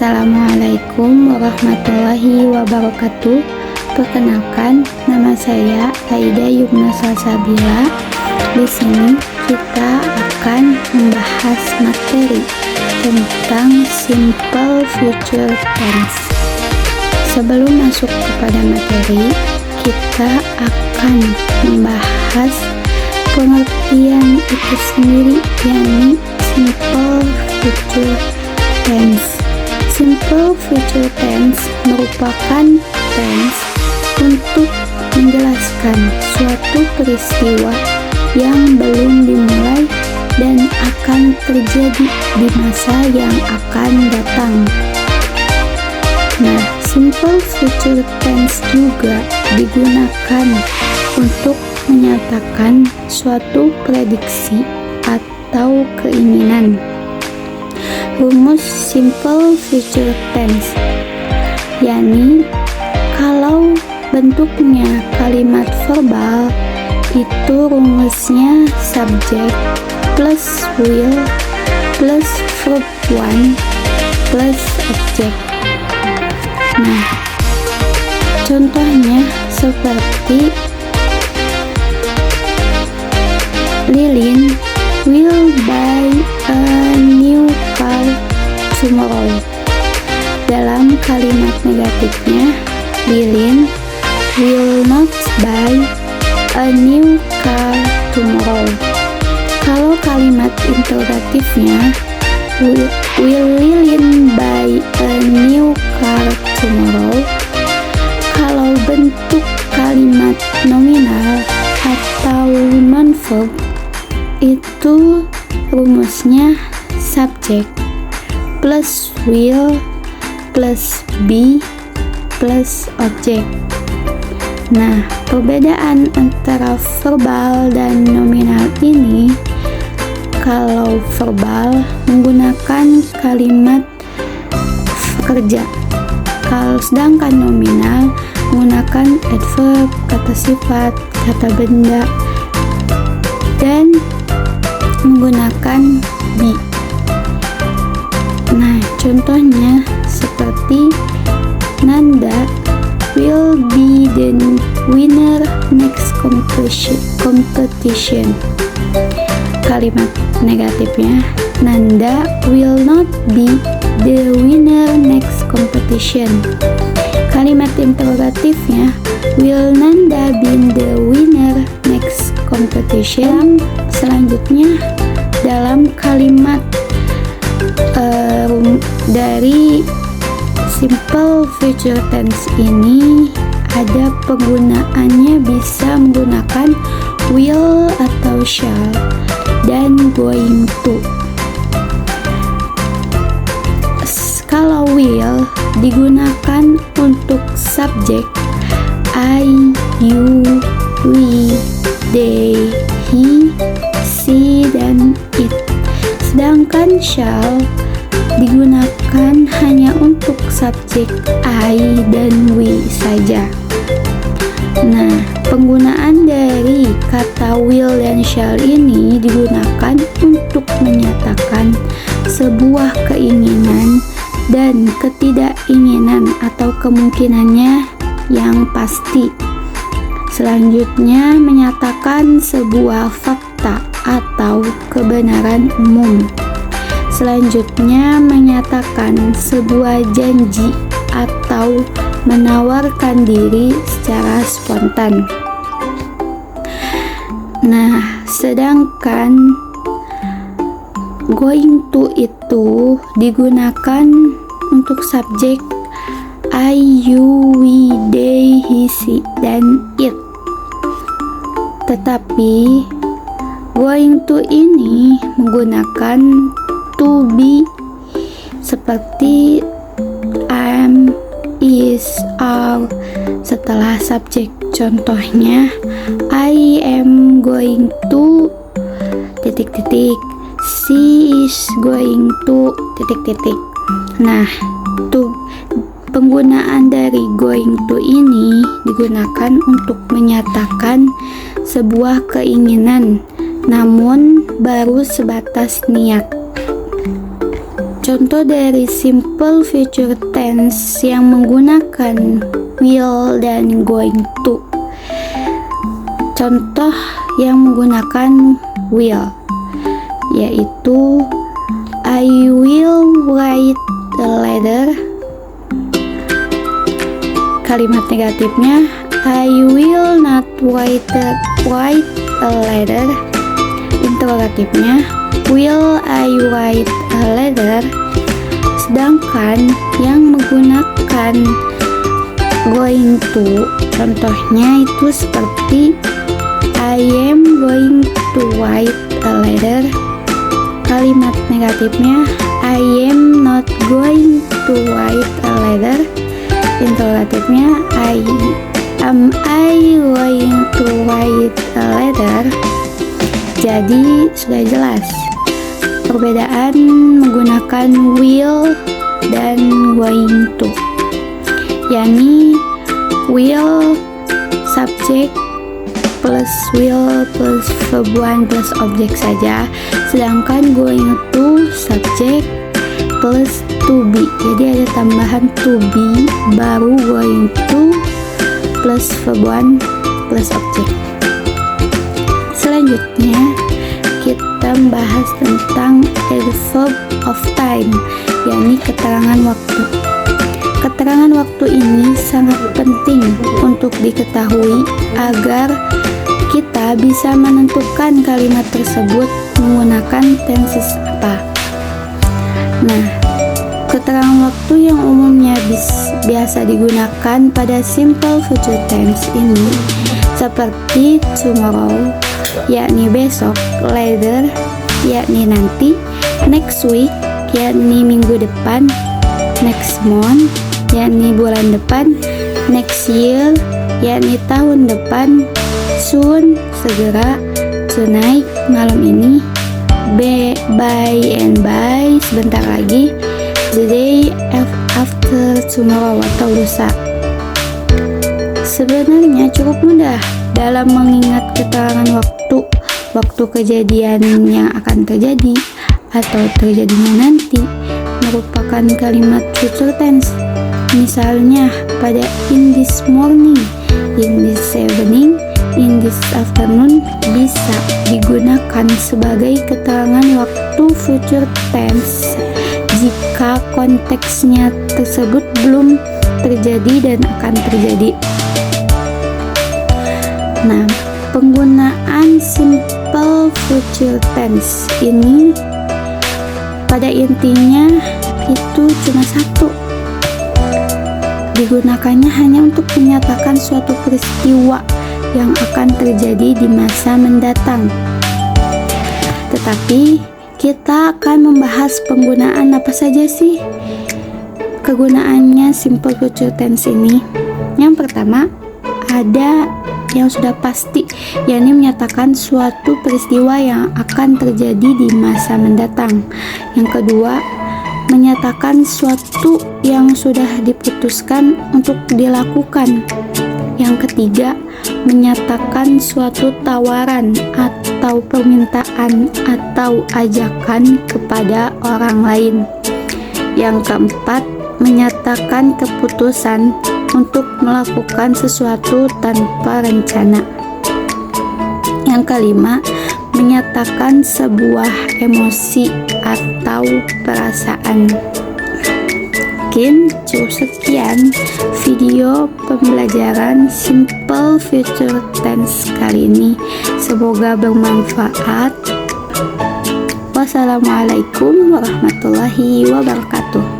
Assalamualaikum warahmatullahi wabarakatuh. Perkenalkan, nama saya Aida Yumna Salsabila. Di sini kita akan membahas materi tentang simple future tense. Sebelum masuk kepada materi, kita akan membahas pengertian itu sendiri, yakni simple future tense. Simple future tense merupakan tense untuk menjelaskan suatu peristiwa yang belum dimulai dan akan terjadi di masa yang akan datang. Nah, simple future tense juga digunakan untuk menyatakan suatu prediksi atau keinginan. Rumus simple future tense, yakni kalau bentuknya kalimat verbal, itu rumusnya subject plus will plus verb 1 plus object. Nah, contohnya seperti Lilin will buy a new car tomorrow. Dalam kalimat negatifnya, Lilin will not buy a new car tomorrow. Kalau kalimat interrogatifnya, will Lilin buy a new car tomorrow? Kalau bentuk kalimat nominal atau non-verb, itu rumusnya subject plus will plus be plus object. Nah, perbedaan antara verbal dan nominal ini, kalau verbal menggunakan kalimat kerja, sedangkan nominal menggunakan adverb, kata sifat, kata benda, dan menggunakan be. Nah, contohnya seperti Nanda will be the winner next competition. Kalimat negatifnya, Nanda will not be the winner next competition. Kalimat interrogatifnya, will Nanda be the winner next competition? Selanjutnya, dalam kalimat dari simple future tense ini ada penggunaannya, bisa menggunakan will atau shall dan going to. Kalau will digunakan untuk subjek I, you, we, they, he, she, dan it. Sedangkan shall digunakan hanya untuk subjek I dan we saja. Nah, penggunaan dari kata will dan shall ini digunakan untuk menyatakan sebuah keinginan dan ketidakinginan atau kemungkinannya yang pasti. Selanjutnya, menyatakan sebuah fakta atau kebenaran umum. Selanjutnya, menyatakan sebuah janji atau menawarkan diri secara spontan. Nah, sedangkan going to itu digunakan untuk subjek I, you, we, they, he, she, dan it. Tetapi going to ini menggunakan to be seperti am, is, are setelah subjek. Contohnya, I am going to titik-titik, she is going to titik-titik. Nah, penggunaan dari going to ini digunakan untuk menyatakan sebuah keinginan, namun baru sebatas niat. contoh dari simple future tense yang menggunakan will dan going to. Contoh yang menggunakan will yaitu I will write a letter. Kalimat negatifnya I will not write a letter. Interrogatifnya will I write a letter. Sedangkan yang menggunakan going to, contohnya itu seperti I am going to write a letter. Kalimat negatifnya I am not going to write a letter. Interrogatifnya am I going to write a letter. Jadi sudah jelas perbedaan menggunakan will dan going to, yakni will subjek plus will plus verb 1 plus objek saja, sedangkan going to subjek plus to be. Jadi ada tambahan to be baru going to plus verb 1 plus objek. Selanjutnya kita bahas tentang adverb of time, yakni keterangan waktu. Keterangan waktu ini sangat penting untuk diketahui agar kita bisa menentukan kalimat tersebut menggunakan tenses apa. Nah, keterangan waktu yang umumnya biasa digunakan pada simple future tense ini seperti tomorrow, yakni besok, later, yakni nanti, next week, yakni minggu depan, next month, yakni bulan depan, next year, yakni tahun depan, soon, segera, tonight, malam ini, by and by, sebentar lagi, the day after tomorrow atau lusa. Sebenarnya cukup mudah dalam mengingat keterangan waktu kejadian yang akan terjadi atau terjadinya nanti merupakan kalimat future tense. Misalnya pada in this morning, in this evening, in this afternoon bisa digunakan sebagai keterangan waktu future tense jika konteksnya tersebut belum terjadi dan akan terjadi. Nah, penggunaan simple future tense ini pada intinya itu cuma satu. Digunakannya hanya untuk menyatakan suatu peristiwa yang akan terjadi di masa mendatang. Tetapi kita akan membahas penggunaan apa saja sih kegunaannya simple future tense ini. Yang pertama, ada yang sudah pasti, yakni menyatakan suatu peristiwa yang akan terjadi di masa mendatang. Yang kedua, menyatakan suatu yang sudah diputuskan untuk dilakukan. Yang ketiga, menyatakan suatu tawaran atau permintaan atau ajakan kepada orang lain. Yang keempat, menyatakan keputusan untuk melakukan sesuatu tanpa rencana. Yang kelima, menyatakan sebuah emosi atau perasaan. Mungkin cukup sekian video pembelajaran simple future tense kali ini. Semoga bermanfaat. Wassalamualaikum warahmatullahi wabarakatuh.